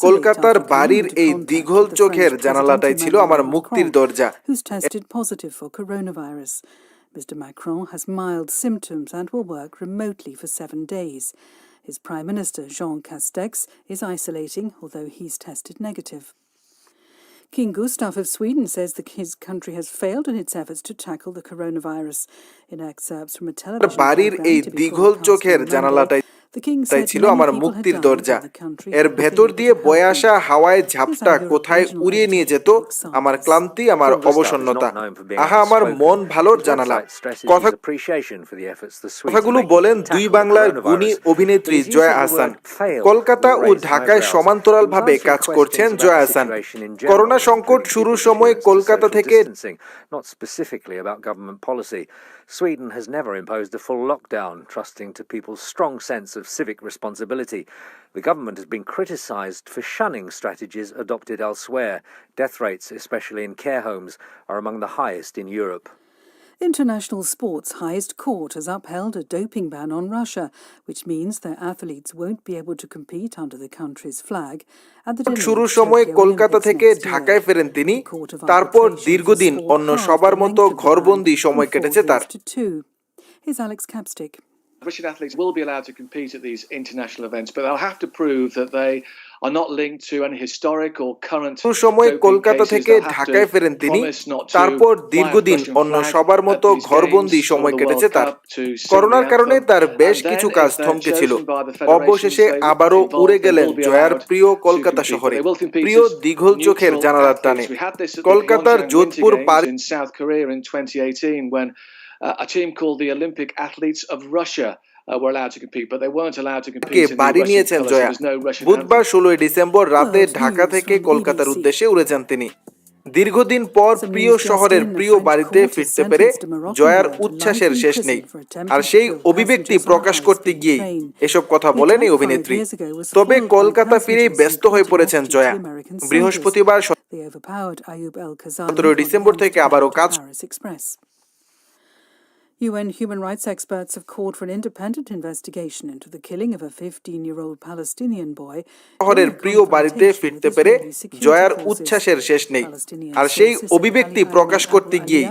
কলকাতার বাড়ির এই দীঘল চোখের জানালাটাই ছিল আমার মুক্তির দরজা। Who's tested positive for coronavirus. Mr. Macron has mild symptoms and will work remotely for 7 days. His Prime Minister, Jean Castex, is isolating, although he's tested negative. King Gustaf of Sweden says that his country has failed in its efforts to tackle the coronavirus. In excerpts from a television বাড়ির এই দীঘল চোখের জানালাটাই তাই ছিল আমার মুক্তির দরজা। এর ভেতর দিয়ে বয়ে আসা হাওয়ায় ঝাপটা কোথায় উড়িয়ে নিয়ে যেত আমার ক্লান্তি, আমার অবসন্নতা। আহা, আমার মন ভালোর জানালা। কথাগুলো বলেন দুই বাংলার গুণী অভিনেত্রী জয়া আহসান। কলকাতা ও ঢাকায় সমান্তরালভাবে কাজ করছেন জয়া আহসান। করোনা সংকট শুরুর সময় কলকাতা থেকে Sweden has never imposed a full lockdown, trusting to people's strong sense of civic responsibility. The government has been criticised for shunning strategies adopted elsewhere. Death rates, especially in care homes, are among the highest in Europe. International sport's highest court has upheld a doping ban on Russia, which means their athletes won't be able to compete under the country's flag at the শুরুর সময় কলকাতা থেকে ঢাকায় ফেরেন তিনি, তারপর দীর্ঘদিন অন্য সবার মতো ঘরবন্দি সময় কেটেছে তার। Here's Alex Capstick. Russian athletes will be allowed to compete at these international events, but they'll have to prove that they are not linked to any historic or current সময় কলকাতা থেকে ঢাকায় ফেরেন তিনি, তারপর দীর্ঘদিন অন্য সবার মতো ঘরবন্দি সময় কেটেছে তার। করোনার কারণে তার বেশ কিছু কাজ থমকে ছিল। অবশেষে আবারও উড়ে গেলেন জয়ার প্রিয় কলকাতা শহরে, প্রিয় দীঘল চোখের জানালার টানে। কলকাতার Jodhpur park a team called the Olympic Athletes of Russia were allowed to compete, but they weren't allowed to compete in the বাড়ি Russian নিয়েছেন colours. Jaya. There was no Russian বুধবার 16 ডিসেম্বর রাতে ঢাকা থেকে কলকাতার উদ্দেশ্যে উড়ে যান তিনি। দীর্ঘদিন পর প্রিয় শহরের প্রিয় বাড়িতে ফিরতে পেরে জয়ার উচ্ছ্বাসের শেষ নেই। আর সেই অভিব্যক্তি প্রকাশ করতে গিয়ে এসব কথা বলেন এই অভিনেত্রী। তবে কলকাতা ফিরেই ব্যস্ত হয়ে পড়েছেন জয়া। বৃহস্পতিবার 17 ডিসেম্বর থেকে আবারও কাজ। UN human rights experts have called for an independent investigation into the killing of a 15-year-old Palestinian boy. শহরের প্রিয় বাড়িতে ফিরতে পেরে জয়ার উচ্ছ্বাসের শেষ নেই। আর সেই অভিব্যক্তি প্রকাশ করতে গিয়ে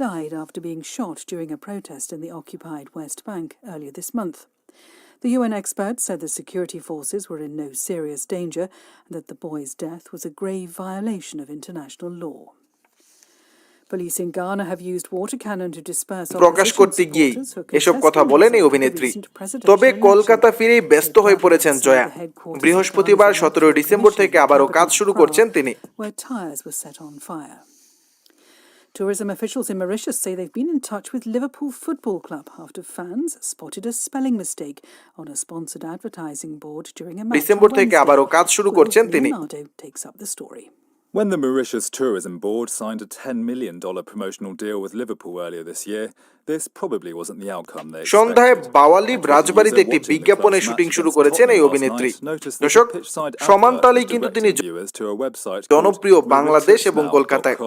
died after being shot during a protest in the occupied West Bank earlier this month. The UN experts said the security forces were in no serious danger and that the boy's death was a grave violation of international law. Police in Ghana have used water cannon to disperse প্রকাশ করতে গিয়ে এসব কথা বলেন এই অভিনেত্রী। তবে কলকাতা ফিরেই ব্যস্ত হয়ে পড়েছেন জয়া। বৃহস্পতিবার 17 ডিসেম্বর থেকে আবারও কাজ শুরু করছেন তিনি। Where tires were set on fire. Tourism officials in Mauritius say they've been in touch with Liverpool Football Club after fans spotted a spelling mistake on a sponsored advertising board during a match. December থেকে আবারও কাজ শুরু করছেন তিনি। Takes up the story. When the Mauritius Tourism Board signed a $10 million promotional deal with Liverpool earlier this year, this probably wasn't the outcome they expected. সন্ধ্যায় বাওয়ালিব রাজবাড়িতে একটি বিজ্ঞাপনের শুটিং শুরু করেছেন এই অভিনেত্রী। দর্শক, সমানতালেই কিন্তু তিনি জনপ্রিয় বাংলাদেশ এবং কলকাতায়।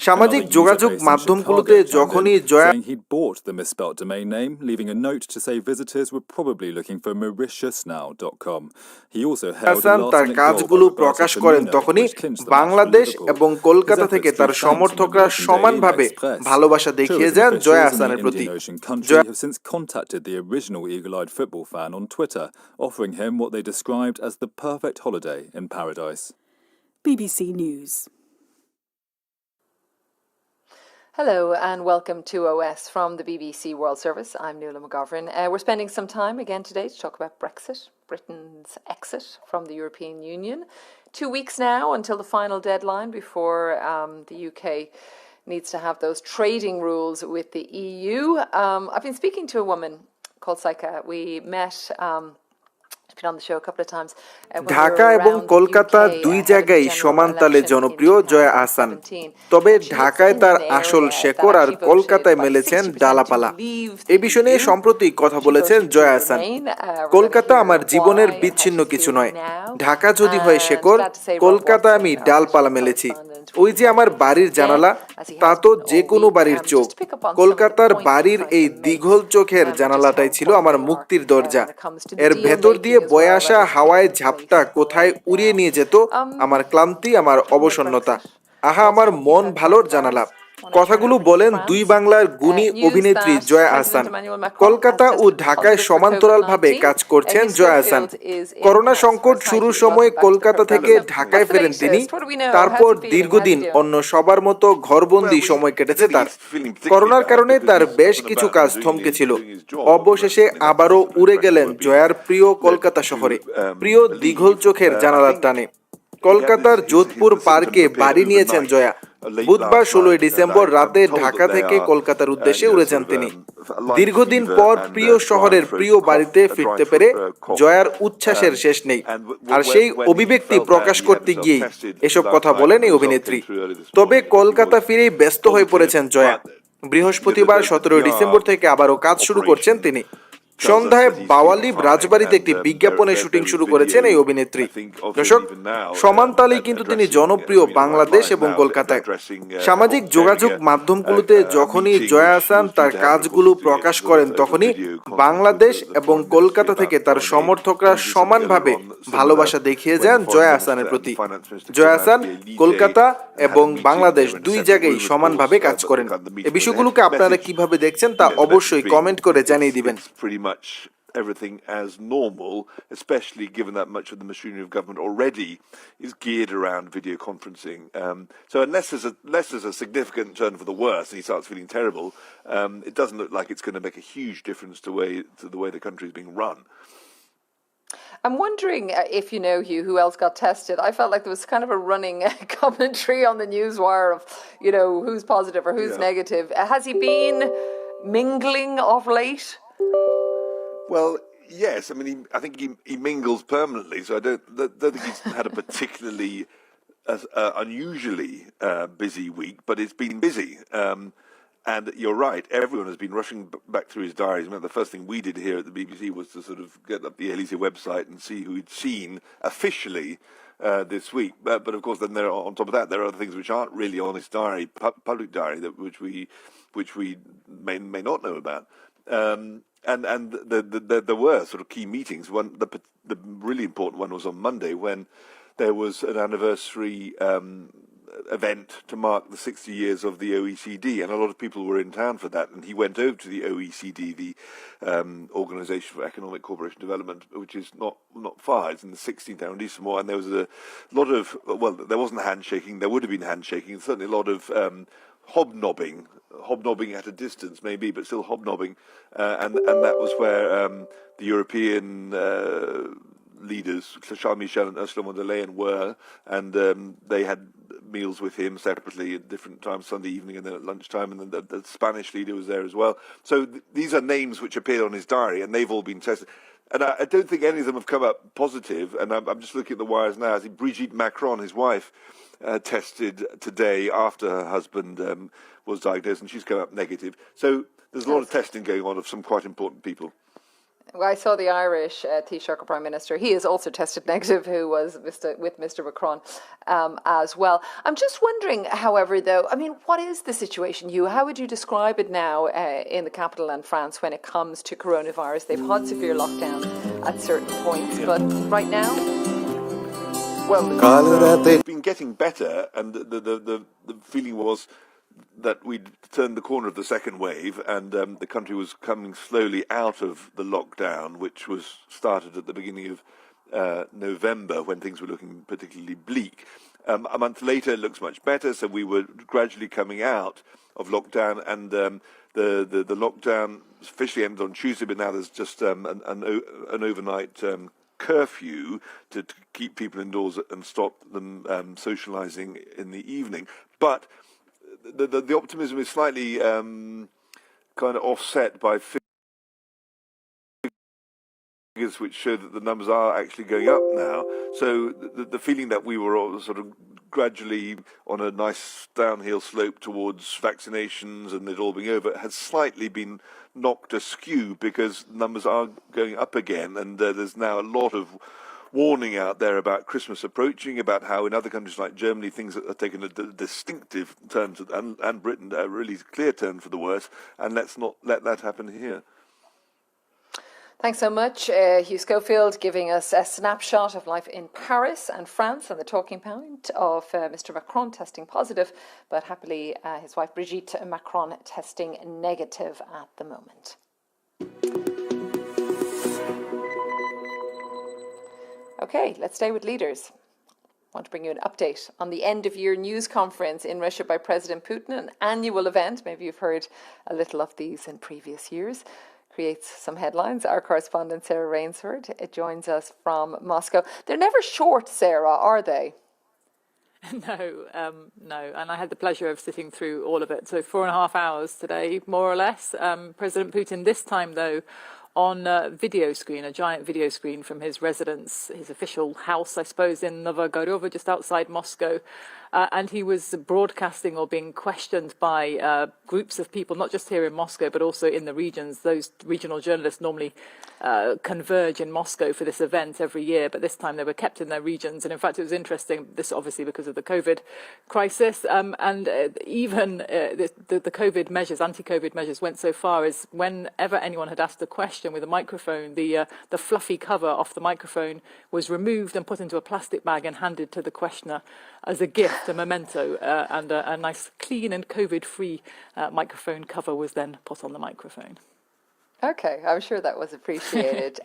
সামাজিক যোগাযোগ মাধ্যমগুলোতে যখনই Jaya he'd bought the misspelt domain name, leaving a note to say visitors were probably looking for mauritiusnow.com. He also held তার কাজগুলো প্রকাশ করেন তখনই বাংলাদেশ এবং কলকাতা থেকে তার সমর্থকরা সমানভাবে ভালোবাসা দেখিয়ে যান জয়া আহসানের প্রতি। Jaya have since contacted the original eagle-eyed football fan on Twitter, offering him what they described as the perfect holiday in paradise. BBC News. Hello and welcome to OS from the BBC World Service. I'm Nuala McGovern. We're spending some time again today to talk about Brexit, Britain's exit from the European Union. 2 weeks now until the final deadline before the UK needs to have those trading rules with the EU. I've been speaking to a woman called Saika. We met been on the show a couple of times. Dhaka এবং কলকাতা দুই জায়গায় সমান তালে জনপ্রিয় জয়া আহসান। তবে ঢাকায় তার আসল শেকড় আর কলকাতায় মেলেছেন ডালাপালা। এই বিষয় নিয়ে সম্প্রতি কথা বলেছেন জয়া আহসান। কলকাতা আমার জীবনের বিচ্ছিন্ন কিছু নয়। ঢাকা যদি হয় শেকড়, কলকাতায় আমি ডালপালা মেলেছি। ওই যে আমার বাড়ির জানালা, তা তো যে কোনো বাড়ির চোখ। কলকাতার বাড়ির এই দীঘল চোখের জানালাটাই ছিল আমার মুক্তির দরজা। এর ভেতর দিয়ে বয়ে আসা হাওয়ায় ঝাপটা কোথায় উড়িয়ে নিয়ে যেত আমার ক্লান্তি, আমার অবসন্নতা। আহা, আমার মন ভালোর জানালা। কথাগুলো বলেন দুই বাংলার গুণী অভিনেত্রী জয়া আহসান। কলকাতা ও ঢাকায় সমান্তরালভাবে কাজ করছেন জয়া আহসান। করোনা সংকট শুরুর সময় কলকাতা থেকে ঢাকায় ফেরেন তিনি, তারপর দীর্ঘদিন অন্য সবার মতো ঘরবন্দি সময় কেটেছে তার। করোনার কারণে তার বেশ কিছু কাজ থমকে ছিল। অবশেষে আবারও উড়ে গেলেন জয়ার প্রিয় কলকাতা শহরে, প্রিয় দীঘল চোখের জানালার টানে। কলকাতার যোধপুর পার্কে বাড়ি নিয়েছেন জয়া। বুধবার 16 ডিসেম্বর রাতে ঢাকা থেকে কলকাতার উদ্দেশ্যে উড়ে যান তিনি। দীর্ঘদিন পর প্রিয় শহরের প্রিয় বাড়িতে ফিরতে পেরে জয়ার উচ্ছ্বাসের শেষ নেই। আর সেই অভিব্যক্তি প্রকাশ করতে গিয়ে এসব কথা বলেন এই অভিনেত্রী। তবে কলকাতা ফিরেই ব্যস্ত হয়ে পড়েছেন জয়া। বৃহস্পতিবার 17 ডিসেম্বর থেকে আবারও কাজ শুরু করছেন তিনি। সন্ধ্যায় বাওয়ালিব রাজবাড়িতে একটি বিজ্ঞাপনের শুটিং শুরু করেছেন এই অভিনেত্রী। দর্শক, সমান তালেই কিন্তু তিনি জনপ্রিয় বাংলাদেশ এবং কলকাতায়। সামাজিক যোগাযোগ মাধ্যমগুলোতে যখনই জয়া আহসান তার কাজগুলো প্রকাশ করেন, তখনই বাংলাদেশ এবং কলকাতা থেকে তার সমর্থকরা সমানভাবে ভালোবাসা দেখিয়ে যান জয়া আহসানের প্রতি। জয়া আহসান কলকাতা এবং বাংলাদেশ দুই জায়গায় সমানভাবে কাজ করেন। এই বিষয়গুলোকে আপনারা কিভাবে দেখছেন তা অবশ্যই কমেন্ট করে জানিয়ে দিবেন। Everything as normal, especially given that much of the machinery of government already is geared around video conferencing. So unless there's a significant turn for the worse and he starts feeling terrible, it doesn't look like it's going to make a huge difference to the way the country is being run. I'm wondering if you know, Hugh, who else got tested. I felt like there was kind of a running commentary on the newswire of, who's positive or who's negative. Has he been mingling of late? Well, yes. I mean, I think he mingles permanently, so I don't think he's had a particularly unusually busy week, but it's been busy. And you're right, everyone has been rushing back through his diaries. I mean, the first thing we did here at the BBC was to sort of get up the Elysee website and see who he'd seen officially this week. But of course, then on top of that, there are other things which aren't really on his diary, public diary, which we may not know about. And there were sort of key meetings. The really important one was on Monday when there was an anniversary event to mark the 60 years of the OECD, and a lot of people were in town for that. And he went over to the OECD, the Organisation for Economic Cooperation and Development, which is not far. It's in the 16th town in Eastmoor, and there was a lot of there wasn't handshaking. There would have been handshaking, and certainly a lot of hobnobbing at a distance maybe, but still hobnobbing, and that was where the European leaders, Charles Michel and Ursula von der Leyen, were, and they had meals with him separately at different times, Sunday evening and then at lunchtime, and then the Spanish leader was there as well. So these are names which appeared on his diary, and they've all been tested. And I don't think any of them have come up positive, and I'm just looking at the wires now. I think Brigitte Macron, his wife, tested today after her husband was diagnosed, and she's come up negative. So there's a lot of testing going on of some quite important people. Well, I saw the Irish Taoiseach Prime Minister. He is also tested negative, who was with Mr. Macron as well. I'm just wondering, however, though, I mean, what is the situation, Hugh? How would you describe it now in the capital and France when it comes to coronavirus? They've had severe lockdown at certain points, but right now, well, it's been getting better, and the feeling was that we'd turned the corner of the second wave, and the country was coming slowly out of the lockdown, which was started at the beginning of November, when things were looking particularly bleak. A month later, it looks much better, so we were gradually coming out of lockdown, and the lockdown officially ended on Tuesday, but now there's just an overnight curfew to keep people indoors and stop them socialising in the evening. But the optimism is slightly kind of offset by figures which show that the numbers are actually going up now. So the feeling that we were all sort of gradually on a nice downhill slope towards vaccinations and it all being over has slightly been knocked askew, because numbers are going up again, and there's now a lot of warning out there about Christmas approaching, about how in other countries like Germany things are taking a distinctive turn and Britain a really clear turn for the worse, and let's not let that happen here. Thanks so much, Hugh Schofield, giving us a snapshot of life in Paris and France, and the talking point of Mr. Macron testing positive, but happily his wife Brigitte Macron testing negative at the moment. Okay, let's stay with leaders. I want to bring you an update on the end-of-year news conference in Russia by President Putin, an annual event. Maybe you've heard a little of these in previous years. Creates some headlines. Our correspondent Sarah Rainsford joins us from Moscow. They're never short, Sarah, are they? No, and I had the pleasure of sitting through all of it. So 4.5 hours today, more or less. President Putin, this time though, on a video screen, a giant video screen from his residence, his official house, I suppose, in Novogorod, just outside Moscow, and he was broadcasting or being questioned by groups of people, not just here in Moscow, but also in the regions. Those regional journalists normally converge in Moscow for this event every year, but this time they were kept in their regions. And in fact, it was interesting, this obviously because of the COVID crisis, and even the COVID measures, anti-COVID measures, went so far as whenever anyone had asked a question with a microphone, the fluffy cover off the microphone was removed and put into a plastic bag and handed to the questioner as a gift, a memento, and a nice clean and COVID-free microphone cover was then put on the microphone. Okay, I'm sure that was appreciated.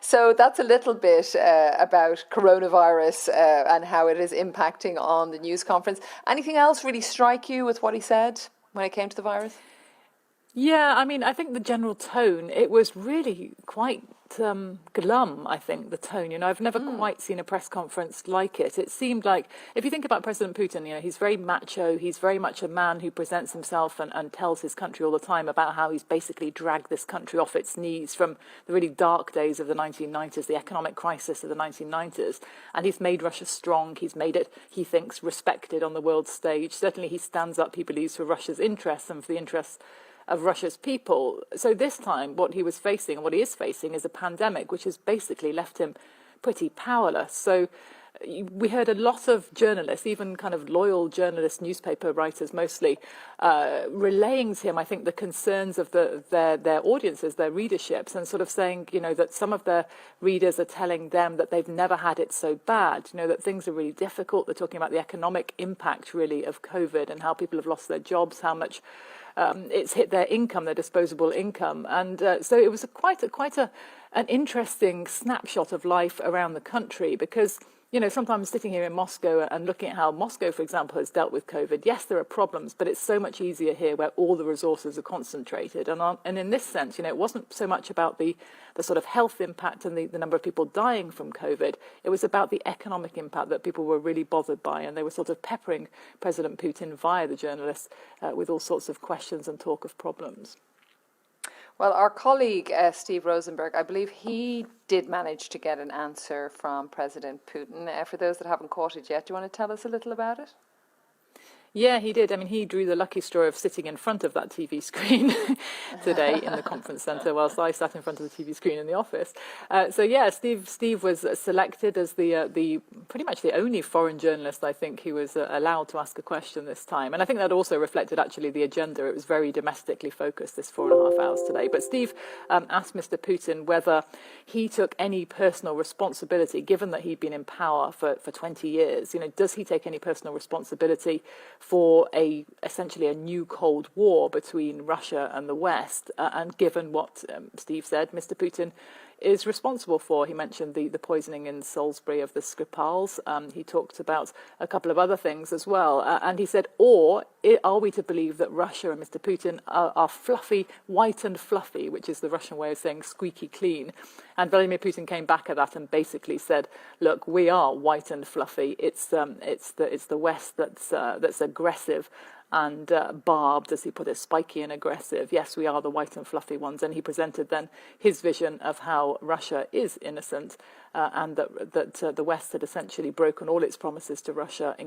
So that's a little bit about coronavirus and how it is impacting on the news conference. Anything else really strike you with what he said when it came to the virus? Yeah, I mean, I think the general tone, it was really quite glum, I think, the tone. You know, I've never quite seen a press conference like it. It seemed like, if you think about President Putin, you know, he's very macho. He's very much a man who presents himself and tells his country all the time about how he's basically dragged this country off its knees from the really dark days of the 1990s, the economic crisis of the 1990s. And he's made Russia strong. He's made it, he thinks, respected on the world stage. Certainly he stands up, he believes, for Russia's interests and for the interests of Russia's people. So this time, what he was facing and what he is facing is a pandemic, which has basically left him pretty powerless. So we heard a lot of journalists, even kind of loyal journalists, newspaper writers mostly, relaying to him, I think, the concerns of their audiences, their readerships, and sort of saying, you know, that some of their readers are telling them that they've never had it so bad, you know, that things are really difficult. They're talking about the economic impact, really, of COVID and how people have lost their jobs, how much it's hit their income, their disposable income. And so it was quite an interesting snapshot of life around the country, because, you know, sometimes sitting here in Moscow and looking at how Moscow, for example, has dealt with COVID, yes, there are problems, but it's so much easier here where all the resources are concentrated. And in this sense, you know, it wasn't so much about the sort of health impact and the number of people dying from COVID. It was about the economic impact that people were really bothered by. And they were sort of peppering President Putin via the journalists with all sorts of questions and talk of problems. Well, our colleague, Steve Rosenberg, I believe he did manage to get an answer from President Putin. For those that haven't caught it yet, do you want to tell us a little about it? Yeah, he did. I mean, he drew the lucky straw of sitting in front of that TV screen today in the conference centre, whilst I sat in front of the TV screen in the office. So yeah, Steve was selected as the pretty much the only foreign journalist, I think, who was allowed to ask a question this time. And I think that also reflected actually the agenda. It was very domestically focused, this 4.5 hours today. But Steve asked Mr. Putin whether he took any personal responsibility, given that he'd been in power for 20 years. You know, does he take any personal responsibility for essentially a new Cold War between Russia and the West, and given what Steve said, Mr. Putin is responsible for. He mentioned the poisoning in Salisbury of the Skripals. He talked about a couple of other things as well. And he said, are we to believe that Russia and Mr. Putin are fluffy, white and fluffy, which is the Russian way of saying squeaky clean? And Vladimir Putin came back at that and basically said, look, we are white and fluffy. It's the West that's aggressive and barbed, as he put it, spiky and aggressive. Yes, we are the white and fluffy ones. And he presented then his vision of how Russia is innocent and that the West had essentially broken all its promises to Russia,